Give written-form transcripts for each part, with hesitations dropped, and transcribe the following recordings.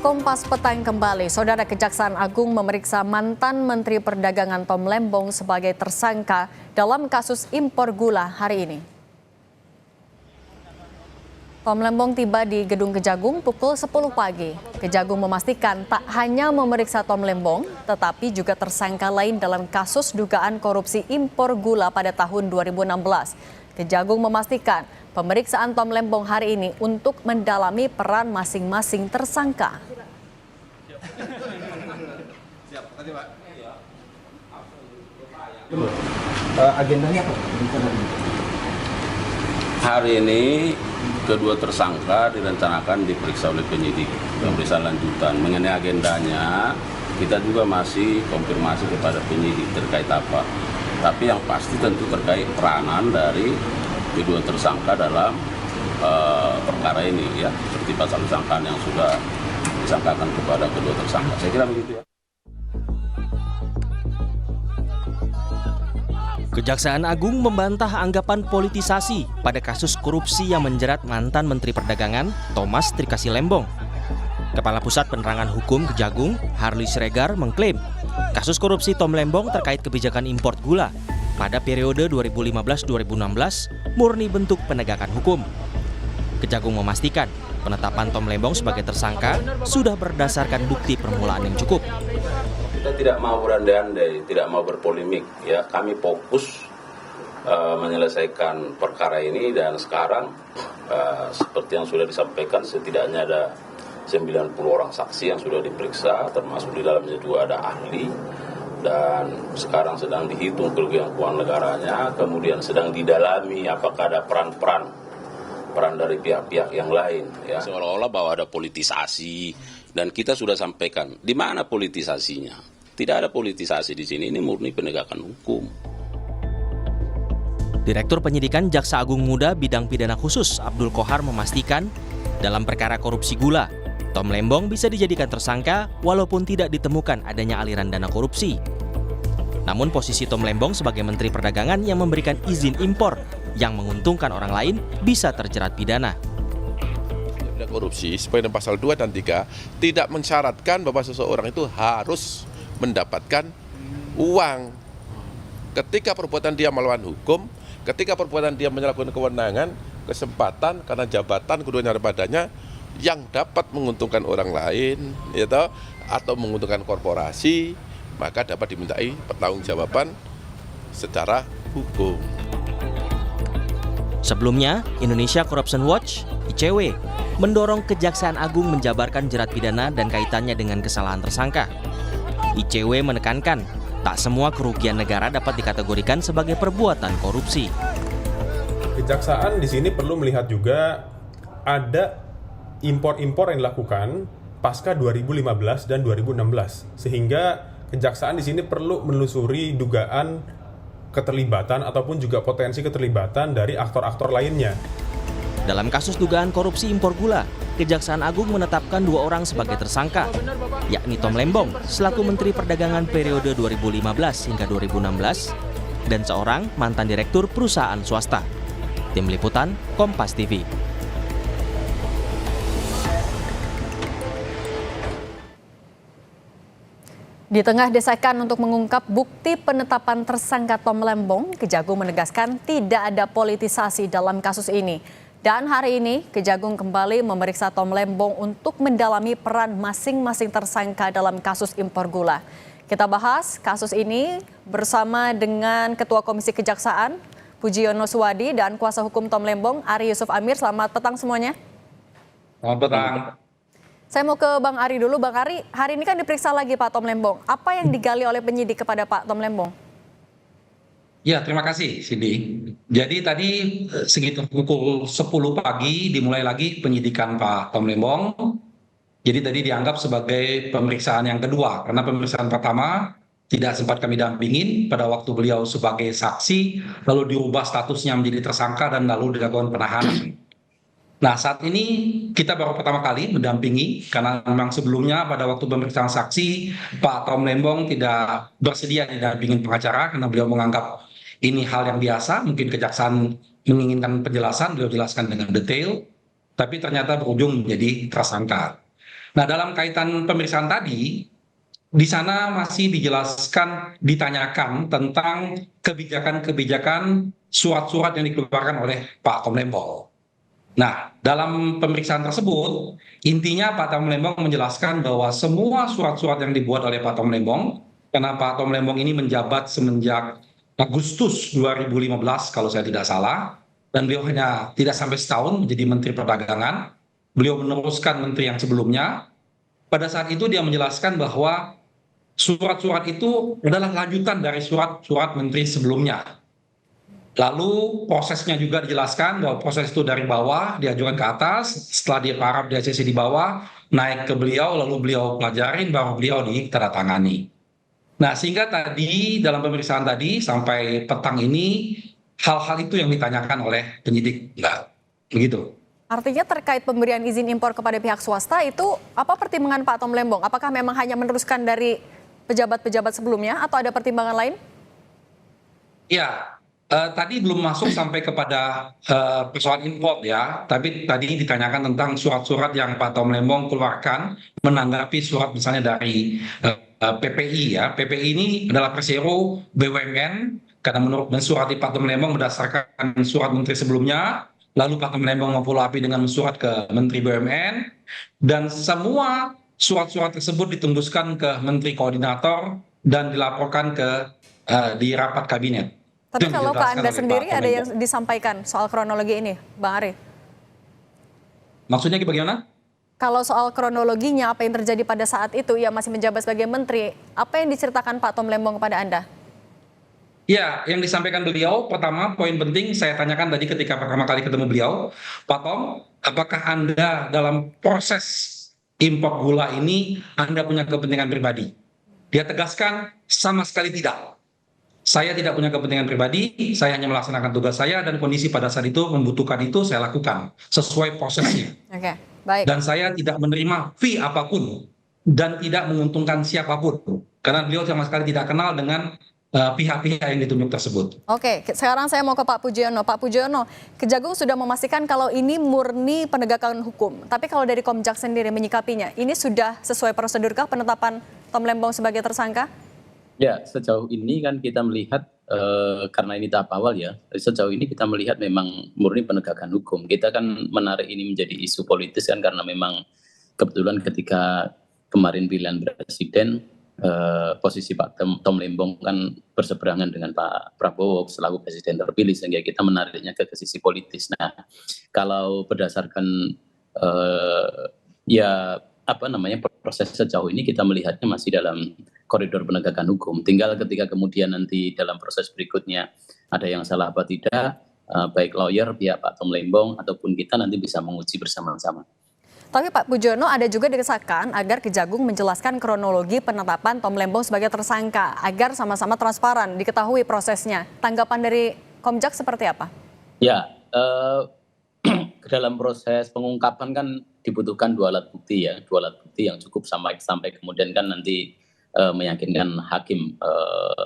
Kompas Petang kembali, Saudara. Kejaksaan Agung memeriksa mantan Menteri Perdagangan Tom Lembong sebagai tersangka dalam kasus impor gula hari ini. Tom Lembong tiba di Gedung Kejagung pukul 10 pagi. Kejagung memastikan tak hanya memeriksa Tom Lembong, tetapi juga tersangka lain dalam kasus dugaan korupsi impor gula pada tahun 2016. Kejagung memastikan pemeriksaan Tom Lembong hari ini untuk mendalami peran masing-masing tersangka. Agendanya apa? Hari ini kedua tersangka direncanakan diperiksa oleh penyidik pemeriksaan lanjutan. Mengenai agendanya, kita juga masih konfirmasi kepada penyidik terkait apa. Tapi yang pasti tentu terkait peranan dari kedua tersangka dalam perkara ini, ya, seperti pasal sangkaan yang sudah disangkakan kepada kedua tersangka. Saya kira begitu, ya. Kejaksaan Agung membantah anggapan politisasi pada kasus korupsi yang menjerat mantan Menteri Perdagangan Thomas Trikasih Lembong. Kepala Pusat Penerangan Hukum Kejagung, Harley Sregar, mengklaim kasus korupsi Tom Lembong terkait kebijakan impor gula pada periode 2015-2016 murni bentuk penegakan hukum. Kejagung memastikan penetapan Tom Lembong sebagai tersangka sudah berdasarkan bukti permulaan yang cukup. Kita tidak mau berandai-andai, tidak mau berpolemik, ya. Kami fokus menyelesaikan perkara ini, dan sekarang seperti yang sudah disampaikan, setidaknya ada 90 orang saksi yang sudah diperiksa, termasuk di dalamnya juga ada ahli, dan sekarang sedang dihitung kerugian keuangan negaranya, kemudian sedang didalami apakah ada peran dari pihak-pihak yang lain, ya. Seolah-olah bahwa ada politisasi, dan kita sudah sampaikan di mana politisasinya. Tidak ada politisasi di sini, ini murni penegakan hukum. Direktur Penyidikan Jaksa Agung Muda Bidang Pidana Khusus Abdul Kohar memastikan dalam perkara korupsi gula, Tom Lembong bisa dijadikan tersangka walaupun tidak ditemukan adanya aliran dana korupsi. Namun posisi Tom Lembong sebagai Menteri Perdagangan yang memberikan izin impor yang menguntungkan orang lain bisa terjerat pidana. Korupsi, poin pasal 2 dan 3 tidak mensyaratkan bahwa seseorang itu harus mendapatkan uang. Ketika perbuatan dia melawan hukum, ketika perbuatan dia menyalahgunakan kewenangan, kesempatan karena jabatan keduanya padanya yang dapat menguntungkan orang lain, gitu, atau menguntungkan korporasi, maka dapat dimintai pertanggungjawaban secara hukum. Sebelumnya, Indonesia Corruption Watch (ICW) mendorong Kejaksaan Agung menjabarkan jerat pidana dan kaitannya dengan kesalahan tersangka. ICW menekankan tak semua kerugian negara dapat dikategorikan sebagai perbuatan korupsi. Kejaksaan di sini perlu melihat juga ada impor-impor yang dilakukan pasca 2015 dan 2016, sehingga Kejaksaan di sini perlu menelusuri dugaan keterlibatan ataupun juga potensi keterlibatan dari aktor-aktor lainnya. Dalam kasus dugaan korupsi impor gula, Kejaksaan Agung menetapkan 2 orang sebagai tersangka, yakni Tom Lembong selaku Menteri Perdagangan periode 2015 hingga 2016 dan seorang mantan direktur perusahaan swasta. Tim Liputan, Kompas TV. Di tengah desakan untuk mengungkap bukti penetapan tersangka Tom Lembong, Kejagung menegaskan tidak ada politisasi dalam kasus ini. Dan hari ini, Kejagung kembali memeriksa Tom Lembong untuk mendalami peran masing-masing tersangka dalam kasus impor gula. Kita bahas kasus ini bersama dengan Ketua Komisi Kejaksaan, Pujiono Suwadi, dan Kuasa Hukum Tom Lembong, Ari Yusuf Amir. Selamat petang semuanya. Selamat petang. Saya mau ke Bang Ari dulu. Bang Ari, hari ini kan diperiksa lagi Pak Tom Lembong. Apa yang digali oleh penyidik kepada Pak Tom Lembong? Ya, terima kasih, Cindy. Jadi tadi sekitar pukul 10 pagi dimulai lagi penyidikan Pak Tom Lembong. Jadi tadi dianggap sebagai pemeriksaan yang kedua, karena pemeriksaan pertama tidak sempat kami dampingin pada waktu beliau sebagai saksi, lalu diubah statusnya menjadi tersangka dan lalu dilakukan penahanan. Nah, saat ini kita baru pertama kali mendampingi, karena memang sebelumnya pada waktu pemeriksaan saksi, Pak Tom Lembong tidak bersedia didampingin pengacara karena beliau menganggap ini hal yang biasa, mungkin Kejaksaan menginginkan penjelasan, beliau jelaskan dengan detail, tapi ternyata berujung menjadi tersangka. Nah, dalam kaitan pemeriksaan tadi, di sana masih dijelaskan, ditanyakan tentang kebijakan-kebijakan surat-surat yang dikeluarkan oleh Pak Tom Lembong. Nah, dalam pemeriksaan tersebut, intinya Pak Tom Lembong menjelaskan bahwa semua surat-surat yang dibuat oleh Pak Tom Lembong, karena Pak Tom Lembong ini menjabat semenjak Agustus 2015 kalau saya tidak salah, dan beliau hanya tidak sampai setahun menjadi Menteri Perdagangan, beliau meneruskan menteri yang sebelumnya. Pada saat itu dia menjelaskan bahwa surat-surat itu adalah lanjutan dari surat-surat menteri sebelumnya. Lalu prosesnya juga dijelaskan bahwa proses itu dari bawah diajukan ke atas, setelah dia paraf di ACC di bawah, naik ke beliau, lalu beliau pelajarin, baru beliau ditandatangani. Nah, sehingga tadi dalam pemeriksaan tadi sampai petang ini, hal-hal itu yang ditanyakan oleh penyidik. Enggak, begitu. Artinya terkait pemberian izin impor kepada pihak swasta itu apa pertimbangan Pak Tom Lembong? Apakah memang hanya meneruskan dari pejabat-pejabat sebelumnya atau ada pertimbangan lain? Ya, tadi belum masuk sampai kepada persoalan import ya, tapi tadi ditanyakan tentang surat-surat yang Pak Tom Lembong keluarkan menanggapi surat misalnya dari PPI ya. PPI ini adalah persero BUMN karena menurut mensurati Pak Tom Lembong berdasarkan surat menteri sebelumnya, lalu Pak Tom Lembong memfollow up dengan surat ke Menteri BUMN, dan semua surat-surat tersebut ditembuskan ke Menteri Koordinator dan dilaporkan ke di rapat kabinet. Tapi Itu yang kalau Pak dijelaskan Anda oleh sendiri Pak ada yang Kemenko. disampaikan soal kronologi ini, Bang Ari? Maksudnya bagaimana? Kalau soal kronologinya apa yang terjadi pada saat itu ia masih menjabat sebagai menteri, apa yang diceritakan Pak Tom Lembong kepada Anda? Ya, yang disampaikan beliau, pertama poin penting saya tanyakan tadi ketika pertama kali ketemu beliau, Pak Tom, apakah Anda dalam proses impor gula ini Anda punya kepentingan pribadi? Dia tegaskan sama sekali tidak. Saya tidak punya kepentingan pribadi, saya hanya melaksanakan tugas saya dan kondisi pada saat itu membutuhkan itu saya lakukan sesuai prosesnya. Oke, baik. Dan saya tidak menerima fee apapun dan tidak menguntungkan siapapun karena beliau sama sekali tidak kenal dengan pihak-pihak yang ditunjuk tersebut. Oke, sekarang saya mau ke Pak Pujono. Pak Pujono, Kejagung sudah memastikan kalau ini murni penegakan hukum. Tapi kalau dari Komjak sendiri menyikapinya, ini sudah sesuai prosedurkah penetapan Tom Lembong sebagai tersangka? Ya, sejauh ini kan kita melihat karena ini tahap awal ya, sejauh ini kita melihat memang murni penegakan hukum. Kita kan menarik ini menjadi isu politis kan karena memang kebetulan ketika kemarin pilihan presiden, posisi Pak Tom Lembong kan berseberangan dengan Pak Prabowo selaku presiden terpilih, sehingga kita menariknya ke sisi politis. Nah, kalau berdasarkan proses sejauh ini kita melihatnya masih dalam koridor penegakan hukum. Tinggal ketika kemudian nanti dalam proses berikutnya ada yang salah apa tidak, baik lawyer, pihak Pak Tom Lembong ataupun kita nanti bisa menguji bersama-sama. Tapi Pak Pujono, ada juga desakan agar Kejagung menjelaskan kronologi penetapan Tom Lembong sebagai tersangka agar sama-sama transparan, diketahui prosesnya. Tanggapan dari Komjak seperti apa? Ya, dalam proses pengungkapan kan dibutuhkan dua alat bukti yang cukup sampai kemudian kan nanti meyakinkan hakim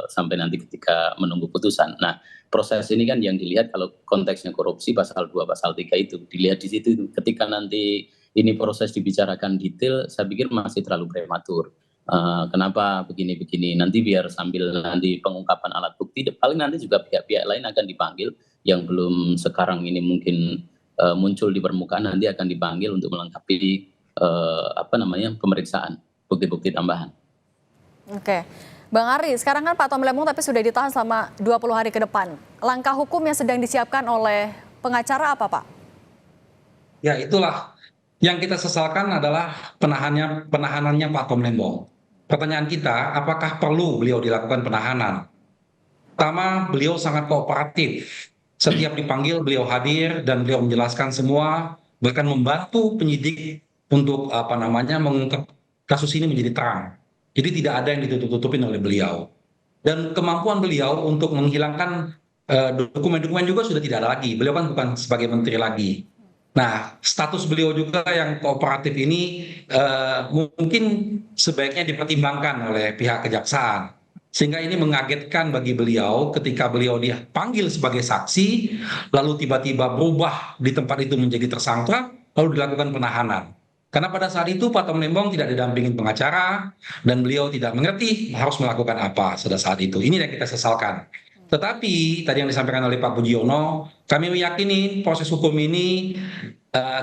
sampai nanti ketika menunggu putusan. Nah, proses ini kan yang dilihat kalau konteksnya korupsi pasal 2, pasal 3 itu dilihat di situ. Ketika nanti ini proses dibicarakan detail, saya pikir masih terlalu prematur. Kenapa begini-begini? Nanti biar sambil nanti pengungkapan alat bukti, paling nanti juga pihak-pihak lain akan dipanggil yang belum sekarang ini mungkin muncul di permukaan, nanti akan dipanggil untuk melengkapi pemeriksaan bukti-bukti tambahan. Oke, Bang Ari, sekarang kan Pak Tom Lembong tapi sudah ditahan selama 20 hari ke depan. Langkah hukum yang sedang disiapkan oleh pengacara apa, Pak? Ya, itulah yang kita sesalkan adalah penahanannya Pak Tom Lembong. Pertanyaan kita, apakah perlu beliau dilakukan penahanan? Pertama, beliau sangat kooperatif. Setiap dipanggil beliau hadir dan beliau menjelaskan semua, bahkan membantu penyidik untuk mengungkap kasus ini menjadi terang. Jadi tidak ada yang ditutup-tutupin oleh beliau. Dan kemampuan beliau untuk menghilangkan dokumen-dokumen juga sudah tidak ada lagi. Beliau kan bukan sebagai menteri lagi. Nah, status beliau juga yang kooperatif ini mungkin sebaiknya dipertimbangkan oleh pihak kejaksaan. Sehingga ini mengagetkan bagi beliau ketika beliau dipanggil sebagai saksi, lalu tiba-tiba berubah di tempat itu menjadi tersangka, lalu dilakukan penahanan. Karena pada saat itu Pak Tom Lembong tidak didampingin pengacara dan beliau tidak mengerti harus melakukan apa pada saat itu. Ini yang kita sesalkan. Tetapi tadi yang disampaikan oleh Pak Pujiono, kami meyakini proses hukum ini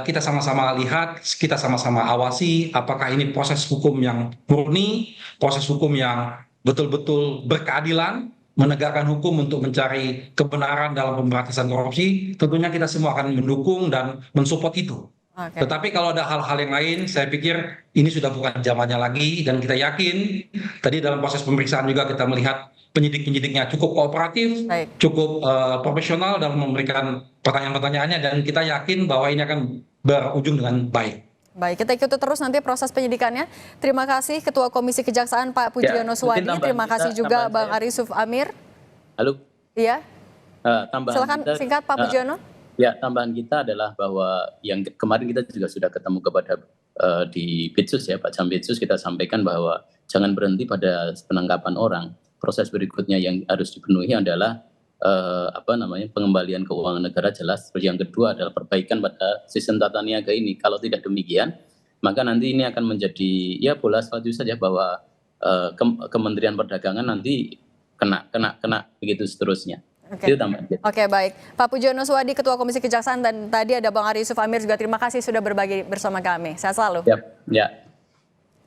kita sama-sama lihat, kita sama-sama awasi apakah ini proses hukum yang murni, proses hukum yang betul-betul berkeadilan, menegakkan hukum untuk mencari kebenaran dalam pemberantasan korupsi. Tentunya kita semua akan mendukung dan mensupport itu. Oke. Tetapi kalau ada hal-hal yang lain, saya pikir ini sudah bukan zamannya lagi, dan kita yakin tadi dalam proses pemeriksaan juga kita melihat penyidik-penyidiknya cukup kooperatif, Baik. cukup profesional dalam memberikan pertanyaan-pertanyaannya, dan kita yakin bahwa ini akan berujung dengan baik. Baik, kita ikuti terus nanti proses penyidikannya. Terima kasih Ketua Komisi Kejaksaan Pak Pujiono Suwadi. Terima kasih juga Bang Arisuf Amir. Halo. Iya, Tambahan silakan kita, singkat Pak Pujiono. Ya, tambahan kita adalah bahwa yang kemarin kita juga sudah ketemu kepada di Pitsus ya, Pak Jampitsus, kita sampaikan bahwa jangan berhenti pada penangkapan orang. Proses berikutnya yang harus dipenuhi adalah pengembalian keuangan negara jelas. Terus yang kedua adalah perbaikan pada sistem tata niaga ini. Kalau tidak demikian, maka nanti ini akan menjadi ya bola salju saja bahwa Kementerian Perdagangan nanti kena begitu seterusnya. Oke. Itu tambahan kita. Oke, baik. Pak Pujiono Suwadi, Ketua Komisi Kejaksaan, dan tadi ada Bang Arisuf Amir juga. Terima kasih sudah berbagi bersama kami. Sehat selalu. Ya.